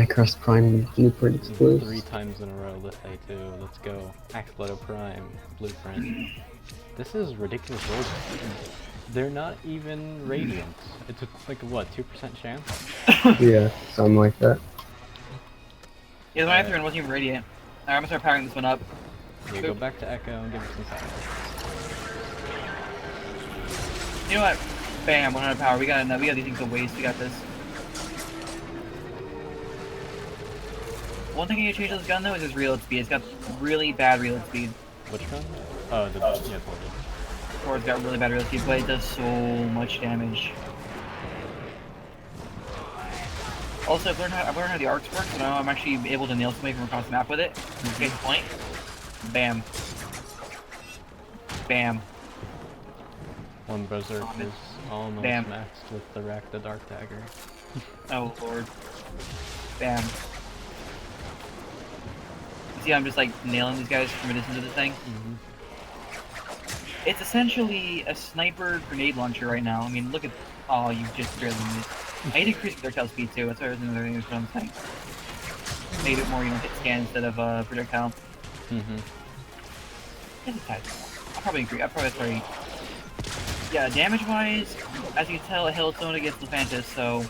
Minecraft Prime Blueprint exclusive. 3 times in a row, let's say 2. Let's go. AkstilettoP Prime Blueprint. This is ridiculous rolls. They're not even radiant. It's like a, what, 2% chance? Yeah, something like that. Yeah, the one after one wasn't even radiant. Alright, I'm gonna start powering this one up. Yeah, go back to Echo and give it some time. You know what? Bam, 100 power. We got these things to waste. We got this. One thing I need to change on this gun though is its reload speed. It's got really bad reload speed. Which gun? Oh, the yeah, Or it's got really bad reload speed, but it does so much damage. Also, I've learned how the arcs work, so now I'm actually able to nail somebody from across the map with it. Case in point. Bam. Bam. One Berserk is almost Bam. maxed with the Rack the Dark Dagger. Oh lord. Bam. You see, I'm just like nailing these guys from a distance of this thing. It's essentially a sniper grenade launcher right now. I mean, look at. Oh, you just barely missed. I need to increase projectile speed too. That's another thing that's what I'm saying. Make it more, you know, hit scan instead of projectile. It's a type. I'll probably agree. Yeah, damage-wise, as you can tell, it held its own against Lephantis, so.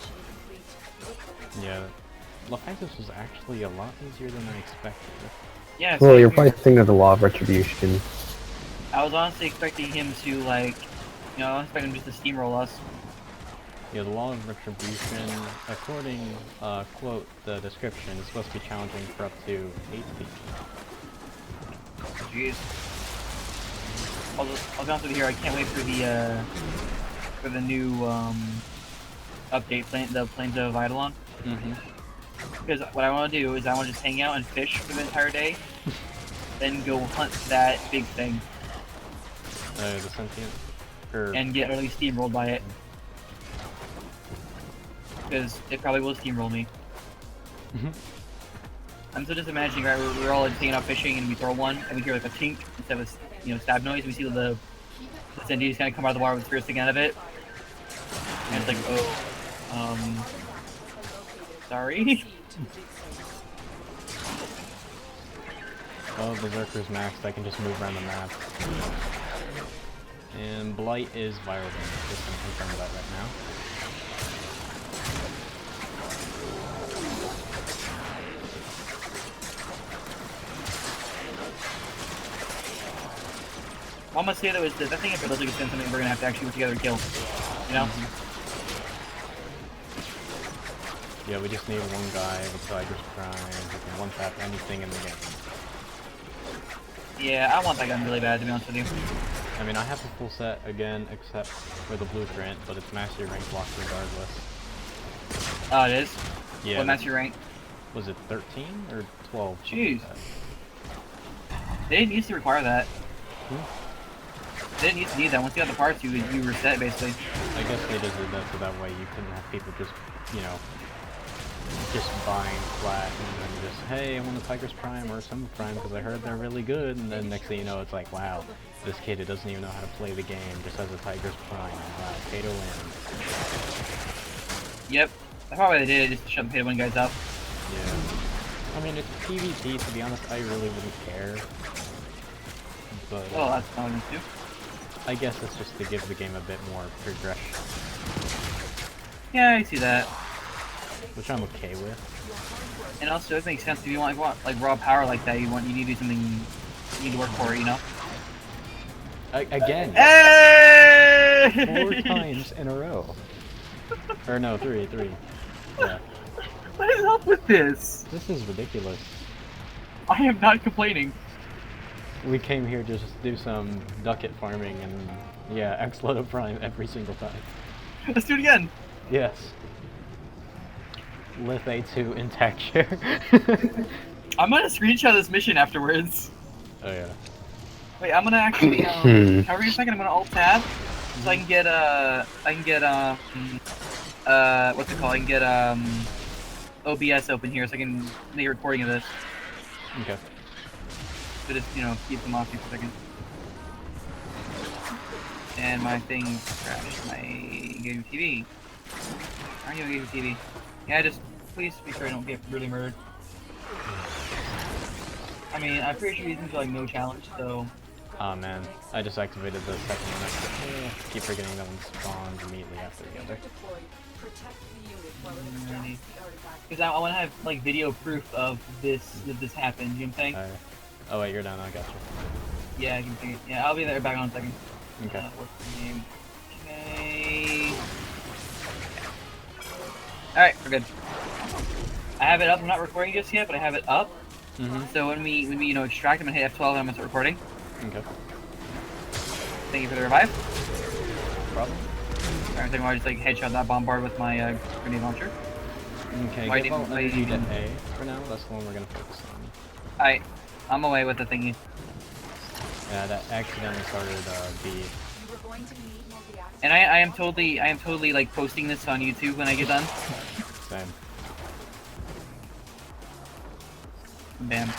Yeah, Lephantis was actually a lot easier than I expected. Yeah. Well, you're probably thinking of the Law of Retribution. I was honestly expecting him to, like, you know, I was expecting him just to steamroll us. Yeah, the Law of Retribution, according, quote, the description, is supposed to be challenging for up to 8 feet. Jeez. I'll be honest with you here, I can't wait for the new, update, the Plains of Eidolon. Because what I want to do is I want to just hang out and fish for the entire day, then go hunt that big thing. The sentient? And get utterly steamrolled by it. Because it probably will steamroll me. I'm so just imagining, right, we're all like taking out fishing and we throw one and we hear like a tink instead of a, you know, stab noise. We see the Zendi's kind of come out of the water with the spear sticking out of it. And it's like, oh, sorry? Oh, Berserker's maxed, I can just move around the map. And Blight is viral damage, just gonna confirm that right now. All I'm gonna say though is that I think if it looks like it's been something we're gonna have to actually work together to kill. You know? Yeah, we just need one guy with Tiger's Prime who can one-tap anything in the game. Yeah, I want that gun really bad, to be honest with you. I mean, I have the full set again, except for the blueprint, but it's mastery rank block regardless. Oh, it is? Yeah. What mastery rank? Was it 13 or 12? Jeez. They didn't used to require that. They didn't used to need that. Once you got the parts, you reset, basically. I guess they just did that so that way you couldn't have people just, you know, just buying flat and then just, hey, I want a Tiger's Prime or some Prime because I heard they're really good, and then next thing you know, it's like, wow, this kid who doesn't even know how to play the game just has a Tiger's Prime. Wow, pay to win. Yep. That's probably what they did, just to shut the pay to win guys up. Yeah. I mean, it's PvP, to be honest, I really wouldn't care. But, Oh, that's not what too. I guess it's just to give the game a bit more progression. Yeah, I see that. Which I'm okay with. And also, it makes sense if you want like raw power like that. You need to do something. You need to work for it, you know. Again. Hey! 4 times in a row. Or no, 3. Yeah. What is up with this? This is ridiculous. I am not complaining. We came here just to do some ducat farming and yeah, AkstilettoP Prime every single time. Let's do it again. Yes. Lith A2 intact share. I'm gonna screenshot this mission afterwards. Oh yeah. Wait, I'm gonna actually however a second, I'm gonna alt tab so I can get what's it called? I can get OBS open here so I can make a recording of this. Okay. So just, you know, keep them off here for a second. And my thing crashed. My game TV. Are you on game TV? Yeah, just please? Make sure I don't get really murdered. I mean, I'm pretty sure these things are like no challenge, so... Oh man, I just activated the second one. Keep forgetting that one spawns immediately after the other. Because I want to have like video proof of this that this happened. You know what I'm saying? Oh wait, you're down. I got you. Yeah, I can see it. Yeah, I'll be there back on in a second. Okay. What's the name? Okay. All right, we're good. I have it up. I'm not recording just yet, but I have it up. So when we extract, I'm gonna hit F12 and I'm gonna start recording. Okay. Thank you for the revive. No problem. Alright, then I'll just like headshot that bombard with my grenade launcher. Okay, Why give all didn't energy to even- A for now. That's the one we're gonna focus on. Alright, I'm away with the thingy. Yeah, that accidentally started B. And I am totally like posting this on YouTube when I get done. Same. Bam.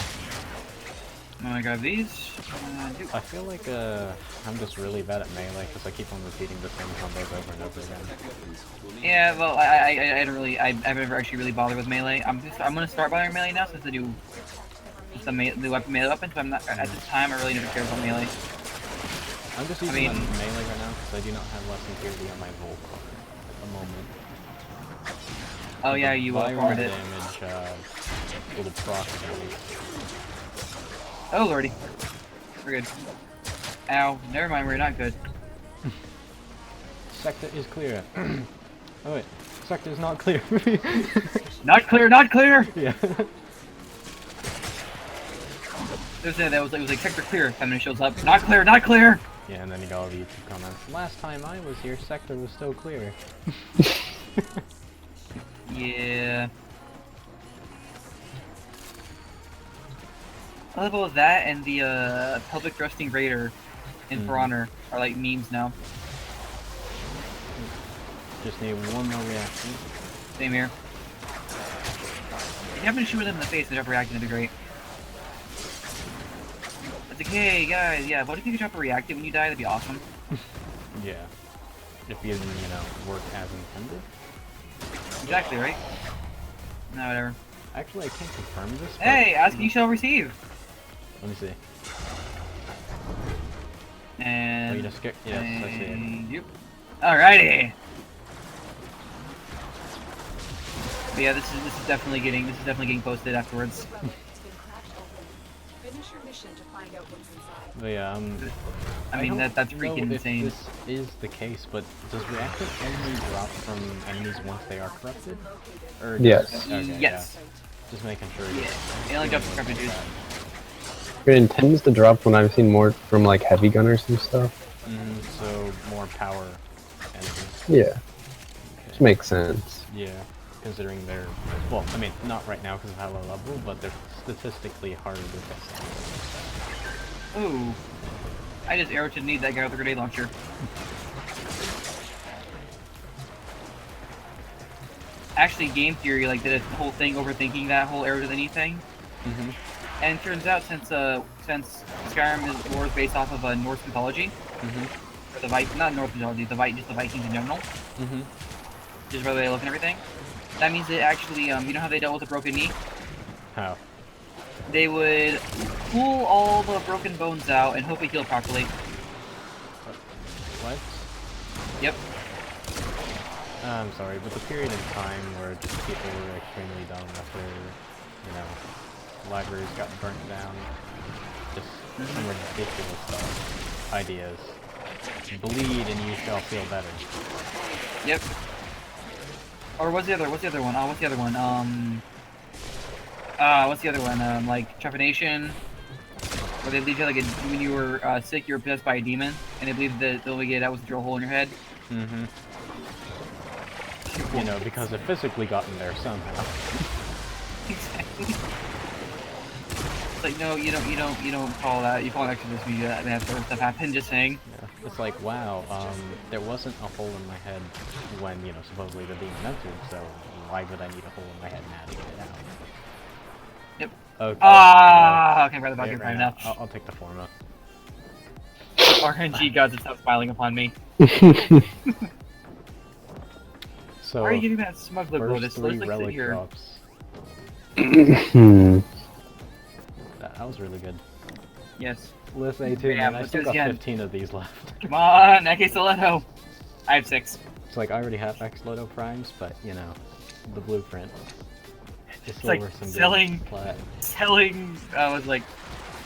I'm gonna grab these. I feel like I'm just really bad at melee because I keep on repeating the same combos over and over again. Yeah, well, I don't really, I've never actually really bothered with melee. I'm gonna start bothering melee now since I do the melee weapons. But I'm not at this time. I really never cared about melee. I'm just using melee right now because I do not have less impurity on my Vol card at the moment. Oh yeah, you forwarded it. Damage will proc at least. Oh lordy, we're good. Ow, never mind, we're not good. Sector is clear. Oh wait, sector is not clear. Not clear, not clear. Yeah. That was like sector clear. And then it shows up. Not clear, not clear. Yeah, and then you got all the YouTube comments. Last time I was here, sector was still clear. Yeah. I love both that and the pelvic thrusting raider in For Honor are like memes now. Just need one more reaction. Same here. If you happen to shoot them in the face and drop a reaction, that'd be great. It's like, hey guys, yeah, what if you could drop a reactive when you die? That'd be awesome. Yeah. If you didn't, work as intended. Exactly, right? No, whatever. Actually, I can't confirm this. Hey, ask and you shall receive. Let me see. And Oh, you just get. Yes, I see it. Yep. Alrighty. But yeah, this is definitely getting posted afterwards. But yeah, I mean that's don't freaking know if insane. this is the case, but does reactive only drop from enemies once they are corrupted? Or Yes. Okay, Yes. Yeah. Just making sure. Yeah. It only drops from corrupted dudes. It tends to drop when I've seen more from like heavy gunners and stuff. So more power enemies. Yeah, which makes sense. Yeah, considering they're, well, I mean, not right now because of how low level, but they're statistically harder to test. Ooh. I just arrow to need that guy with the grenade launcher. Actually, game theory like did a whole thing overthinking that whole arrow to the knee thing. And it turns out since Skyrim lore is based off of Norse mythology, or the not Norse mythology, just the Vikings in general, just where they look and everything. That means that actually, you know how they dealt with a broken knee? How? They would pull all the broken bones out and hope it healed properly. What? Yep. I'm sorry, but the period in time where just people were extremely dumb after, libraries got burnt down, just some ridiculous stuff. Ideas. Bleed and you shall feel better. Yep. Or what's the other one? What's the other one? Like trepanation, where they leave you like when you were sick, you were possessed by a demon, and they believe that the only way to get out was to drill a hole in your head. Because it physically got in there somehow. Exactly. It's like, no, you don't call that. You call an exorcist when you do that. That sort of stuff happen. Just saying. Yeah. It's like, wow, there wasn't a hole in my head when, supposedly the demon entered, so why would I need a hole in my head now to get it out? Yep. Okay. Okay, brother, back in right now. I'll take the forma. RNG gods have stopped smiling upon me. So Why are you giving me that smug look? first This 3 looks like relic here. drops. Hmm. That was really good. Yes. List A2, Yeah, man, I let's still do this got again. 15 of these left. Come on, Akstiletto. I have 6. It's like, I already have Axloto primes, but, you know, the blueprint. It's like over some selling- good plat. I was like,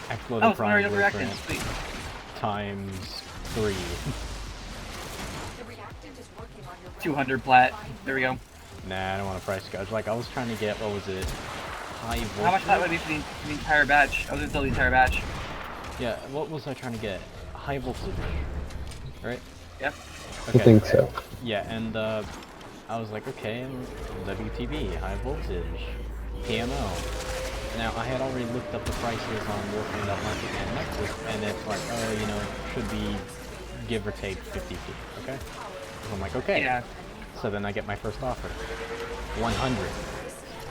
Axloto oh, someone prime already reacted. blueprint Sweet. times 3. 200 plat. There we go. Nah, I don't want to price gouge. Like, I was trying to get, what was it? High voltage? How much plat would it be for the entire batch? I was gonna sell the entire batch. Yeah, what was I trying to get? High voltage. Right? Yep. I think so. Yeah, and I was like, okay, WTB, high voltage, PMO. Now, I had already looked up the prices on Warframe.market and Nexus, and it's like, oh, you know, should be give or take 50p, okay? So I'm like, okay. Yeah. So then I get my first offer, 100.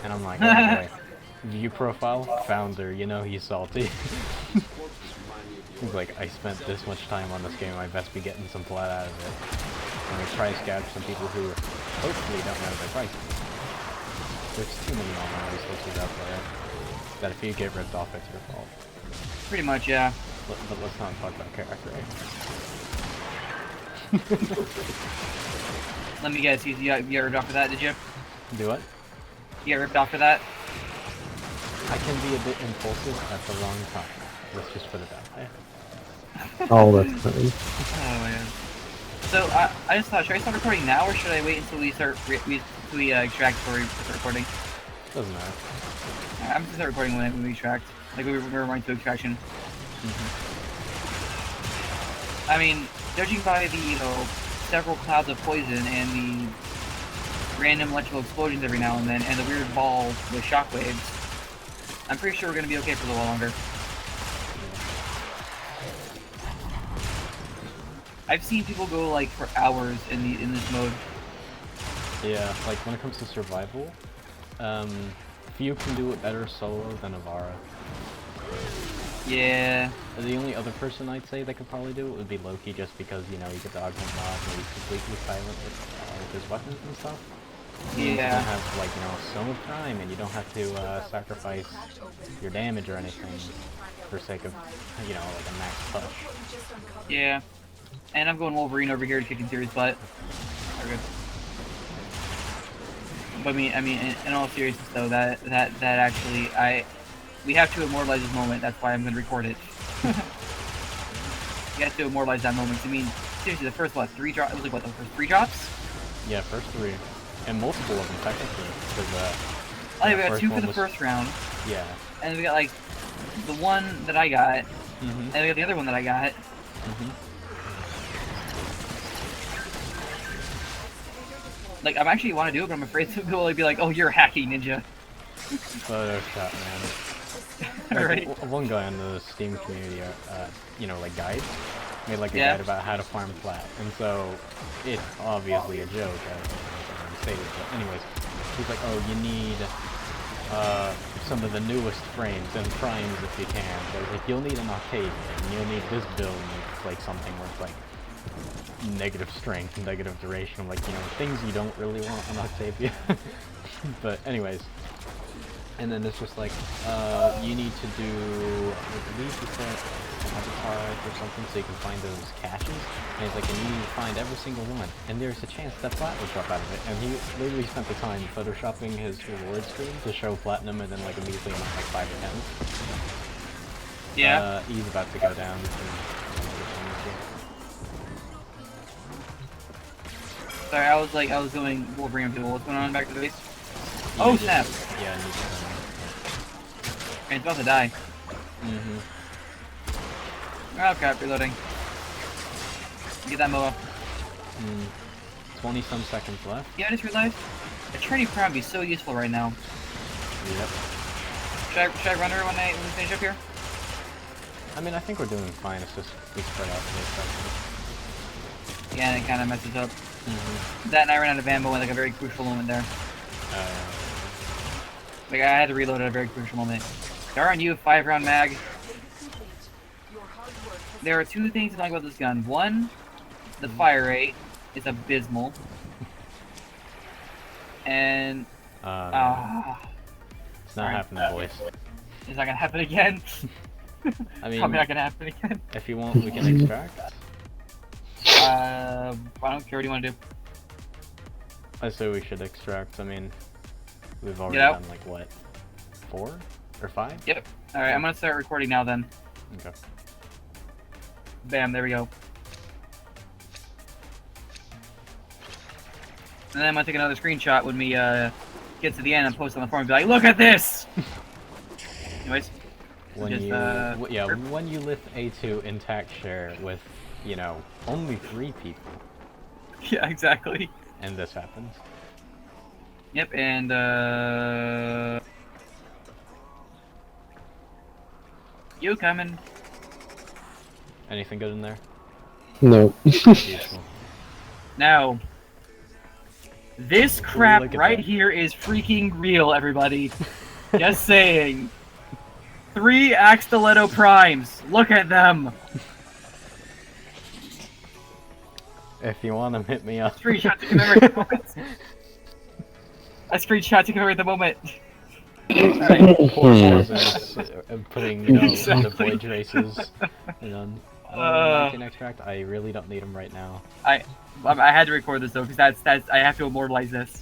And I'm like, oh boy. View profile, founder, you know he's salty. He's like, I spent this much time on this game, I best be getting some plat out of it. And I price gouge some people who hopefully don't know their prices. There's too many online resources out there that if you get ripped off, it's your fault. Pretty much, yeah. But let's not talk about character. Let me guess, you got ripped off for that, did you? Do what? You got ripped off for that? I can be a bit impulsive at the wrong time. Let's just put it that way. All the time. Oh man. So I just thought, should I start recording now or should I wait until we start extract before we start recording? Doesn't matter. I'm gonna start recording when we extract. Like we were running to extraction. I mean, judging by the several clouds of poison and the random electrical explosions every now and then, and the weird ball with shockwaves, I'm pretty sure we're gonna be okay for a little while longer. I've seen people go like for hours in this mode. Yeah, like when it comes to survival, few can do it better solo than Avara. Yeah. The only other person I'd say that could probably do it would be Loki, just because, you know, you get the augment mod and he's completely silent with his weapons and stuff. You don't have, like, you know, so much time, and you don't have to sacrifice your damage or anything for sake of, you know, like a max push. Yeah. And I'm going Wolverine over here to kicking Sirius butt. We're good. But I mean, in all seriousness though, that actually, we have to immortalize this moment. That's why I'm gonna record it. You have to immortalize that moment. I mean, seriously, the first 3 drops? It was like what, the first 3 drops? Yeah, first 3, and multiple of them technically. Because Oh, yeah, we got 2 for the first round. Yeah. And we got like the one that I got, and we got the other one that I got. Like, I actually want to do it, but I'm afraid some people will be like, "Oh, you're a hacking ninja." Photoshop, man. Like, Right. one guy on the Steam community, you know, like guide, made like a Yeah. guide about how to farm plat, and so it's obviously a joke. I stated, but anyways, he's like, "Oh, you need some of the newest frames and primes if you can." So he's like, "You'll need an Octavian, and you'll need this build, and it's like something where it's like negative strength, negative duration, like, you know, things you don't really want on Octavia." But anyways. And then it's just like, you need to do, I believe he said, sabotage or something, so you can find those caches. And he's like, and you need to find every single one. And there's a chance that plat will drop out of it. And he literally spent the time photoshopping his reward screen to show platinum, and then like immediately amount like 5 or 10. Yeah. He's about to go down. Sorry, I was going Wolverine people. What's going on back to the base? Oh snap! Yeah, I need to. And it's about to die. Oh crap, reloading. Get that MOA. 20 some seconds left. Yeah, I just realized a training prime would be so useful right now. Yep. Should I run her when we finish up here? I mean, I think we're doing fine. It's just we spread out for this section. Yeah, and it kind of messes up. That and I ran out of ammo at like a very crucial moment there. Like I had to reload at a very crucial moment. RNU 5-round mag. There are 2 things to like about this gun. One, the fire rate is abysmal. And No. ah, It's not sorry. happening, boys. Is that gonna happen again? I mean, Probably not gonna happen again. if you want, we can extract. I don't care what you want to do. I say we should extract. I mean, we've already Get out. done like what, 4 or 5? Yep. All right, I'm gonna start recording now. Then, Okay. bam, there we go. And then I'm gonna take another screenshot when we get to the end and post on the forum and be like, look at this! Anyways. When Just, you, yeah, er- when you lift A2 intact share with, you know, only 3 people, Yeah, exactly. and this happens. Yep, and you coming. Anything good in there? No. Beautiful. Now, this crap Look at right that. here is freaking real, everybody. Just saying. 3 AkstilettoP primes. Look at them. If you want them, hit me up. Screenshot to commemorate the moment. A screenshot to commemorate the moment. Alright. Poor peasants, putting, you know, the Exactly. void traces. And then, I can extract. I really don't need them right now. I had to record this though, because that's I have to immortalize this.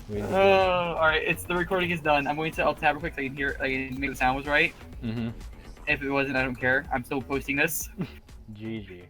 We need Alright, the recording is done. I'm going to alt tab real quick so I can hear, I can make the sound was right. Mm-hmm. If it wasn't, I don't care. I'm still posting this. GG.